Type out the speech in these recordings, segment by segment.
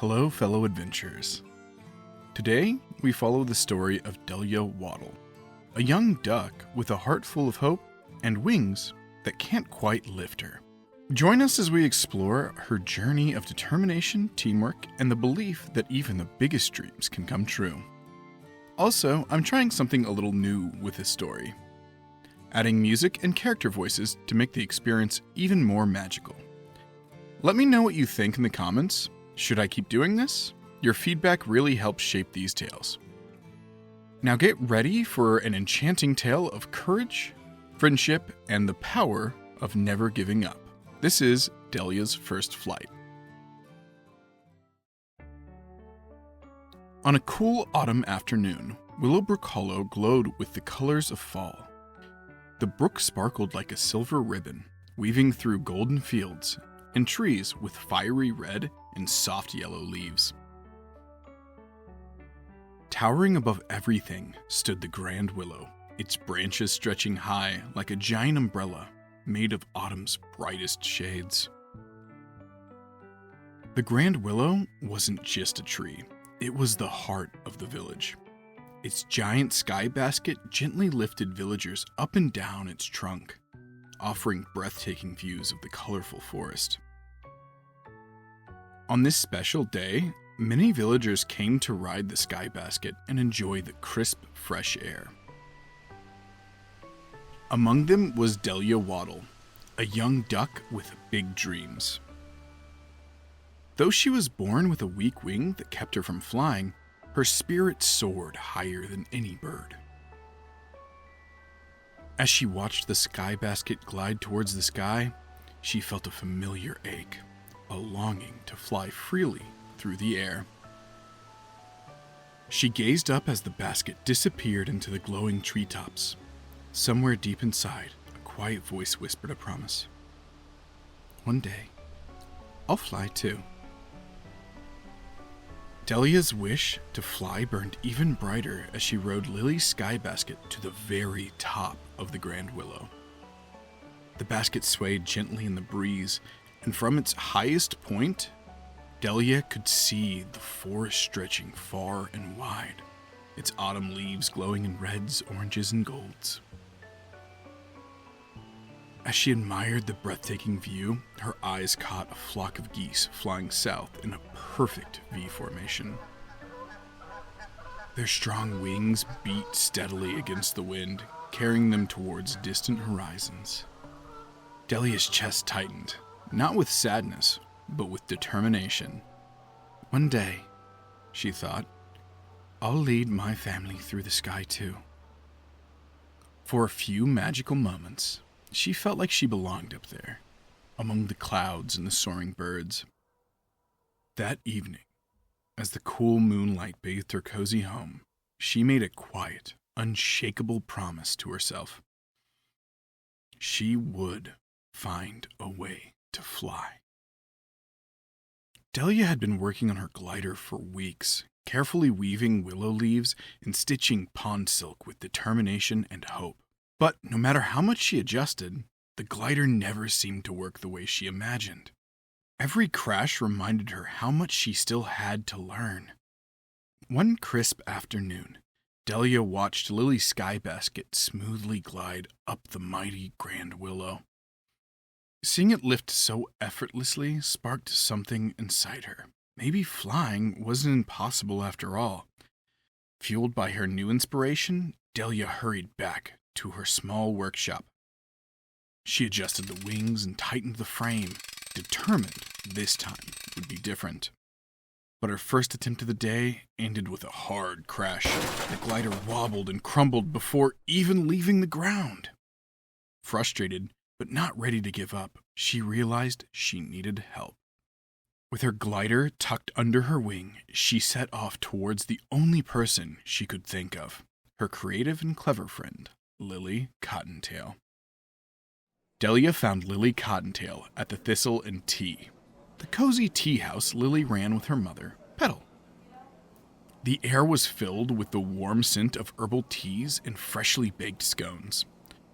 Hello, fellow adventurers. Today, we follow the story of Delia Waddle, a young duck with a heart full of hope and wings that can't quite lift her. Join us as we explore her journey of determination, teamwork, and the belief that even the biggest dreams can come true. Also, I'm trying something a little new with this story, adding music and character voices to make the experience even more magical. Let me know what you think in the comments. Should I keep doing this? Your feedback really helps shape these tales. Now get ready for an enchanting tale of courage, friendship, and the power of never giving up. This is Delia's first flight. On a cool autumn afternoon, Willowbrook Hollow glowed with the colors of fall. The brook sparkled like a silver ribbon, weaving through golden fields and trees with fiery red and soft yellow leaves. Towering above everything stood the grand willow, its branches stretching high like a giant umbrella made of autumn's brightest shades. The grand willow wasn't just a tree, it was the heart of the village. Its giant sky basket gently lifted villagers up and down its trunk, offering breathtaking views of the colorful forest. On this special day, many villagers came to ride the sky basket and enjoy the crisp, fresh air. Among them was Delia Waddle, a young duck with big dreams. Though she was born with a weak wing that kept her from flying, her spirit soared higher than any bird. As she watched the sky basket glide towards the sky, she felt a familiar ache, a longing to fly freely through the air. She gazed up as the basket disappeared into the glowing treetops. Somewhere deep inside, a quiet voice whispered a promise. One day, I'll fly too. Delia's wish to fly burned even brighter as she rode Lily's sky basket to the very top of the grand willow. The basket swayed gently in the breeze, and from its highest point, Delia could see the forest stretching far and wide, its autumn leaves glowing in reds, oranges, and golds. As she admired the breathtaking view, her eyes caught a flock of geese flying south in a perfect V formation. Their strong wings beat steadily against the wind, carrying them towards distant horizons. Delia's chest tightened, not with sadness, but with determination. One day, she thought, I'll lead my family through the sky too. For a few magical moments, she felt like she belonged up there, among the clouds and the soaring birds. That evening, as the cool moonlight bathed her cozy home, she made a quiet, unshakable promise to herself. She would find a way to fly. Delia had been working on her glider for weeks, carefully weaving willow leaves and stitching pond silk with determination and hope. But no matter how much she adjusted, the glider never seemed to work the way she imagined. Every crash reminded her how much she still had to learn. One crisp afternoon, Delia watched Lily's sky basket smoothly glide up the mighty grand willow. Seeing it lift so effortlessly sparked something inside her. Maybe flying wasn't impossible after all. Fueled by her new inspiration, Delia hurried back to her small workshop. She adjusted the wings and tightened the frame, determined this time would be different. But her first attempt of the day ended with a hard crash. The glider wobbled and crumbled before even leaving the ground. Frustrated, but not ready to give up, she realized she needed help. With her glider tucked under her wing, she set off towards the only person she could think of, her creative and clever friend, Lily Cottontail. Delia found Lily Cottontail at the Thistle and Tea, the cozy tea house Lily ran with her mother, Petal. The air was filled with the warm scent of herbal teas and freshly baked scones.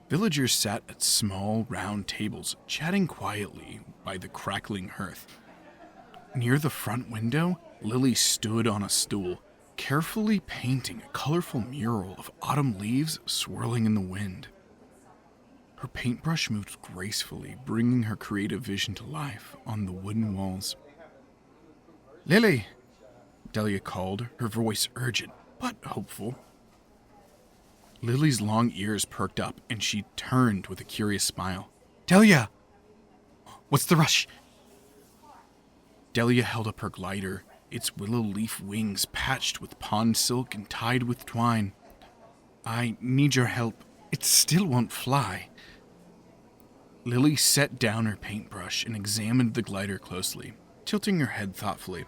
Villagers sat at small, round tables, chatting quietly by the crackling hearth. Near the front window, Lily stood on a stool, carefully painting a colorful mural of autumn leaves swirling in the wind. Her paintbrush moved gracefully, bringing her creative vision to life on the wooden walls. "Lily!" Delia called, her voice urgent, but hopeful. Lily's long ears perked up, and she turned with a curious smile. "Delia! What's the rush?" Delia held up her glider, its willow leaf wings patched with pond silk and tied with twine. "I need your help. It still won't fly." Lily set down her paintbrush and examined the glider closely, tilting her head thoughtfully.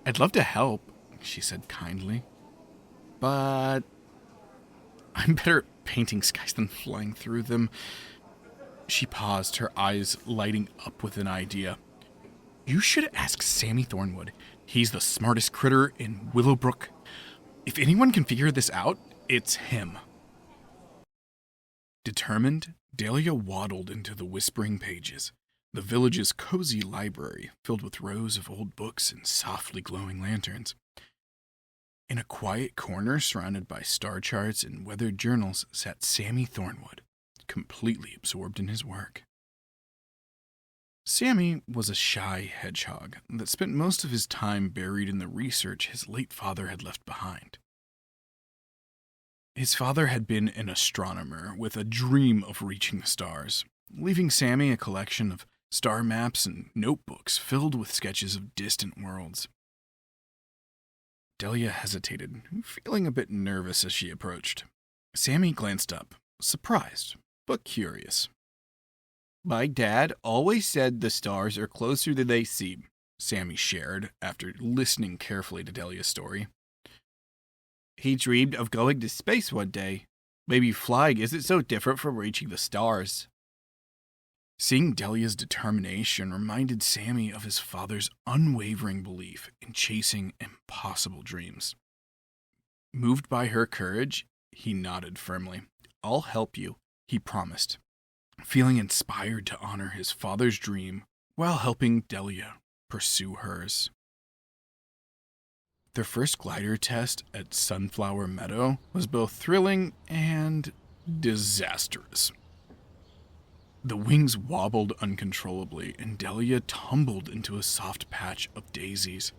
"I'd love to help," she said kindly, "but I'm better at painting skies than flying through them." She paused, her eyes lighting up with an idea. "You should ask Sammy Thornwood. He's the smartest critter in Willowbrook. If anyone can figure this out, it's him." Determined, Delia waddled into the whispering pages, the village's cozy library filled with rows of old books and softly glowing lanterns. In a quiet corner surrounded by star charts and weathered journals sat Sammy Thornwood, completely absorbed in his work. Sammy was a shy hedgehog that spent most of his time buried in the research his late father had left behind. His father had been an astronomer with a dream of reaching the stars, leaving Sammy a collection of star maps and notebooks filled with sketches of distant worlds. Delia hesitated, feeling a bit nervous as she approached. Sammy glanced up, surprised, but curious. "My dad always said the stars are closer than they seem," Sammy shared after listening carefully to Delia's story. "He dreamed of going to space one day. Maybe flying isn't so different from reaching the stars." Seeing Delia's determination reminded Sammy of his father's unwavering belief in chasing impossible dreams. Moved by her courage, he nodded firmly. "I'll help you," he promised, feeling inspired to honor his father's dream while helping Delia pursue hers. Their first glider test at Sunflower Meadow was both thrilling and disastrous. The wings wobbled uncontrollably, and Delia tumbled into a soft patch of daisies.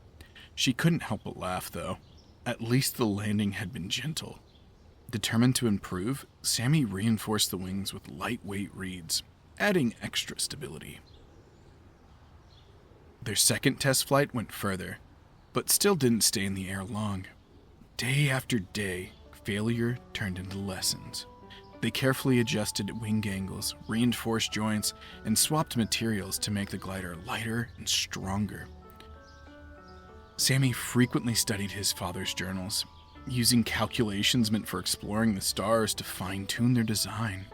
She couldn't help but laugh, though. At least the landing had been gentle. Determined to improve, Sammy reinforced the wings with lightweight reeds, adding extra stability. Their second test flight went further, but still didn't stay in the air long. Day after day, failure turned into lessons. They carefully adjusted wing angles, reinforced joints, and swapped materials to make the glider lighter and stronger. Sammy frequently studied his father's journals, using calculations meant for exploring the stars to fine-tune their design.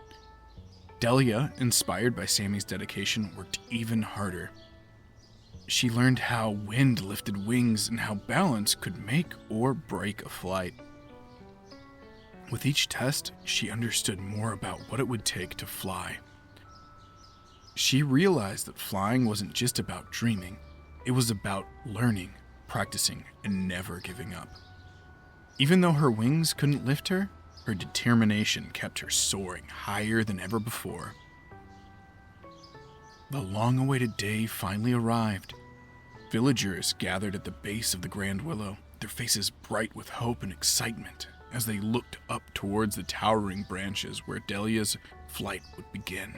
Delia, inspired by Sammy's dedication, worked even harder. She learned how wind lifted wings and how balance could make or break a flight. With each test, she understood more about what it would take to fly. She realized that flying wasn't just about dreaming. It was about learning, practicing, and never giving up. Even though her wings couldn't lift her, her determination kept her soaring higher than ever before. The long-awaited day finally arrived. Villagers gathered at the base of the Grand Willow, their faces bright with hope and excitement as they looked up towards the towering branches where Delia's flight would begin.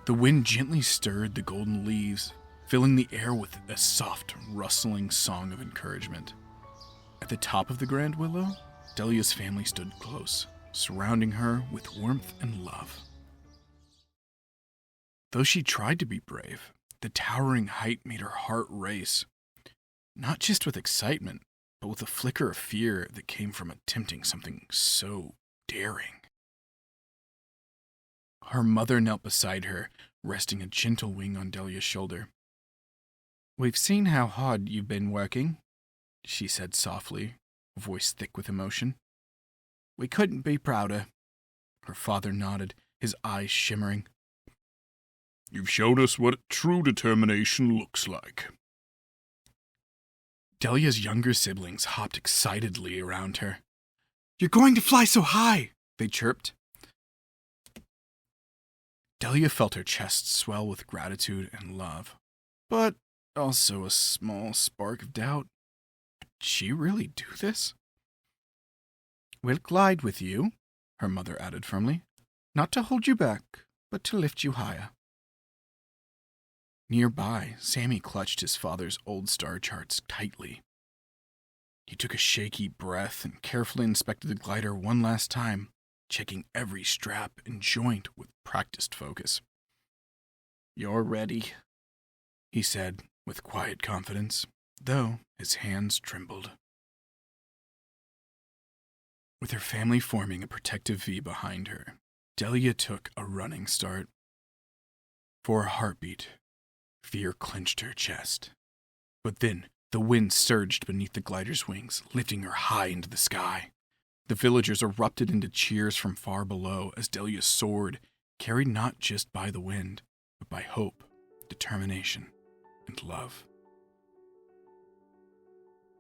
The wind gently stirred the golden leaves, filling the air with a soft, rustling song of encouragement. At the top of the Grand Willow, Delia's family stood close, surrounding her with warmth and love. Though she tried to be brave, the towering height made her heart race, not just with excitement, but with a flicker of fear that came from attempting something so daring. Her mother knelt beside her, resting a gentle wing on Delia's shoulder. "We've seen how hard you've been working," she said softly, voice thick with emotion. "We couldn't be prouder." Her father nodded, his eyes shimmering. You've shown us what true determination looks like. Delia's younger siblings hopped excitedly around her. You're going to fly so high, they chirped. Delia felt her chest swell with gratitude and love, but also a small spark of doubt. Could she really do this? We'll glide with you, her mother added firmly, not to hold you back, but to lift you higher. Nearby, Sammy clutched his father's old star charts tightly. He took a shaky breath and carefully inspected the glider one last time, checking every strap and joint with practiced focus. You're ready, he said with quiet confidence, though his hands trembled. With her family forming a protective V behind her, Delia took a running start. For a heartbeat, fear clenched her chest. But then, the wind surged beneath the glider's wings, lifting her high into the sky. The villagers erupted into cheers from far below as Delia soared, carried not just by the wind, but by hope, determination, and love.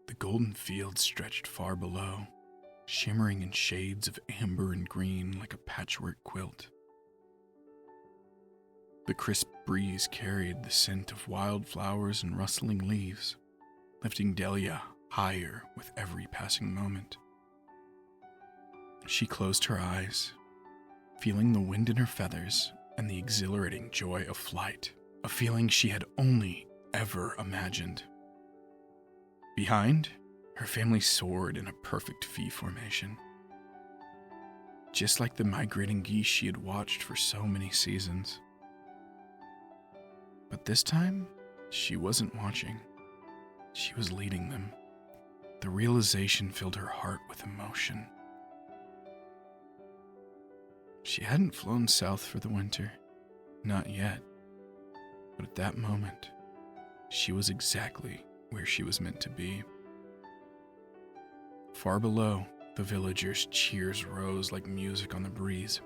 The golden fields stretched far below, shimmering in shades of amber and green like a patchwork quilt. The crisp breeze carried the scent of wildflowers and rustling leaves, lifting Delia higher with every passing moment. She closed her eyes, feeling the wind in her feathers and the exhilarating joy of flight, a feeling she had only ever imagined. Behind, her family soared in a perfect V formation, just like the migrating geese she had watched for so many seasons. But this time, she wasn't watching. She was leading them. The realization filled her heart with emotion. She hadn't flown south for the winter, not yet. But at that moment, she was exactly where she was meant to be. Far below, the villagers' cheers rose like music on the breeze.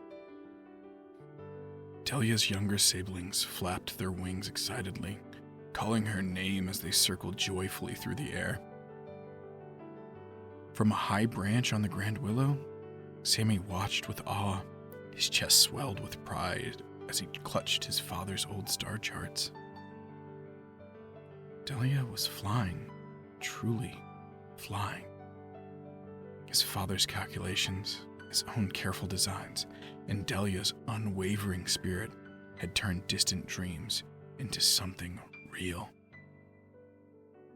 Delia's younger siblings flapped their wings excitedly, calling her name as they circled joyfully through the air. From a high branch on the Grand Willow, Sammy watched with awe. His chest swelled with pride as he clutched his father's old star charts. Delia was flying, truly flying. His father's calculations, his own careful designs, and Delia's unwavering spirit had turned distant dreams into something real.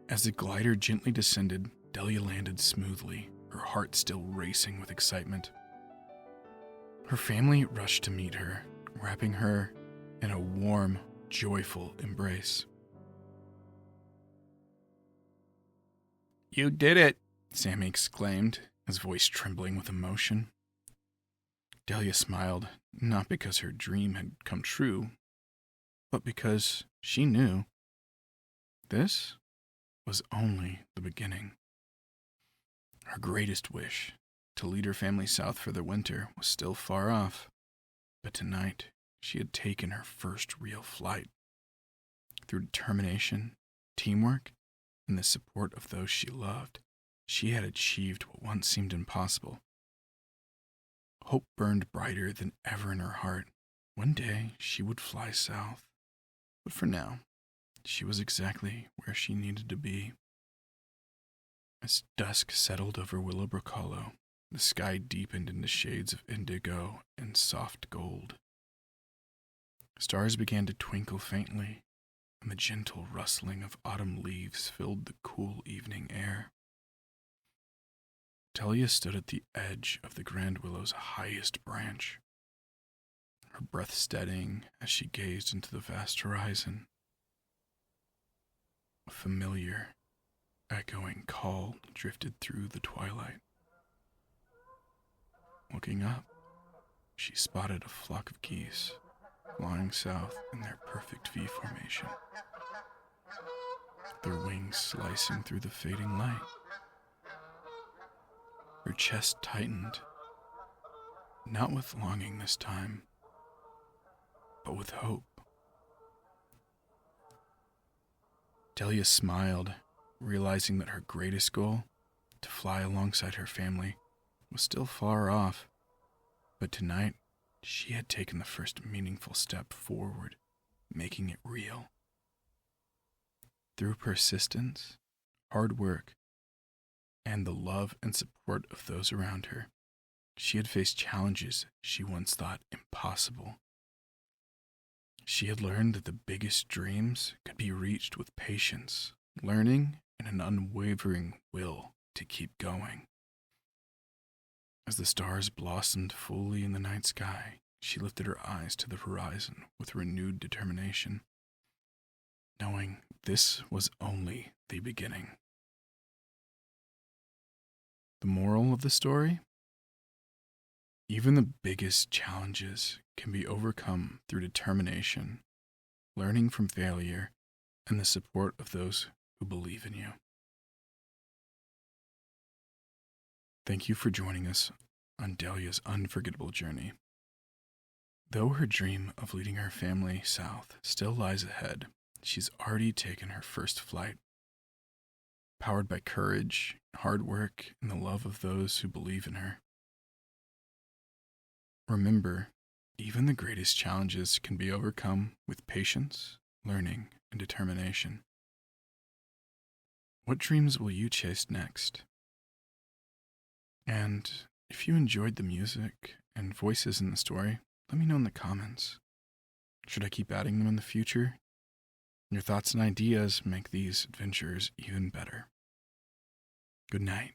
As the glider gently descended, Delia landed smoothly, her heart still racing with excitement. Her family rushed to meet her, wrapping her in a warm, joyful embrace. You did it, Sammy exclaimed, his voice trembling with emotion. Delia smiled, not because her dream had come true, but because she knew this was only the beginning. Her greatest wish, to lead her family south for the winter, was still far off, but tonight she had taken her first real flight. Through determination, teamwork, and the support of those she loved, she had achieved what once seemed impossible. Hope burned brighter than ever in her heart. One day she would fly south, but for now, she was exactly where she needed to be. As dusk settled over Willowbrook Hollow, the sky deepened into shades of indigo and soft gold. Stars began to twinkle faintly, and the gentle rustling of autumn leaves filled the cool evening air. Delia stood at the edge of the Grand Willow's highest branch, her breath steadying as she gazed into the vast horizon. A familiar, echoing call drifted through the twilight. Looking up, she spotted a flock of geese flying south in their perfect V formation, their wings slicing through the fading light. Her chest tightened, not with longing this time, but with hope. Delia smiled, realizing that her greatest goal, to fly alongside her family, was still far off. But tonight, she had taken the first meaningful step forward, making it real. Through persistence, hard work, and the love and support of those around her, she had faced challenges she once thought impossible. She had learned that the biggest dreams could be reached with patience, learning, and an unwavering will to keep going. As the stars blossomed fully in the night sky, she lifted her eyes to the horizon with renewed determination, knowing this was only the beginning. The moral of the story? Even the biggest challenges can be overcome through determination, learning from failure, and the support of those who believe in you. Thank you for joining us on Delia's unforgettable journey. Though her dream of leading her family south still lies ahead, she's already taken her first flight. Powered by courage, hard work, and the love of those who believe in her. Remember, even the greatest challenges can be overcome with patience, learning, and determination. What dreams will you chase next? And if you enjoyed the music and voices in the story, let me know in the comments. Should I keep adding them in the future? Your thoughts and ideas make these adventures even better. Good night.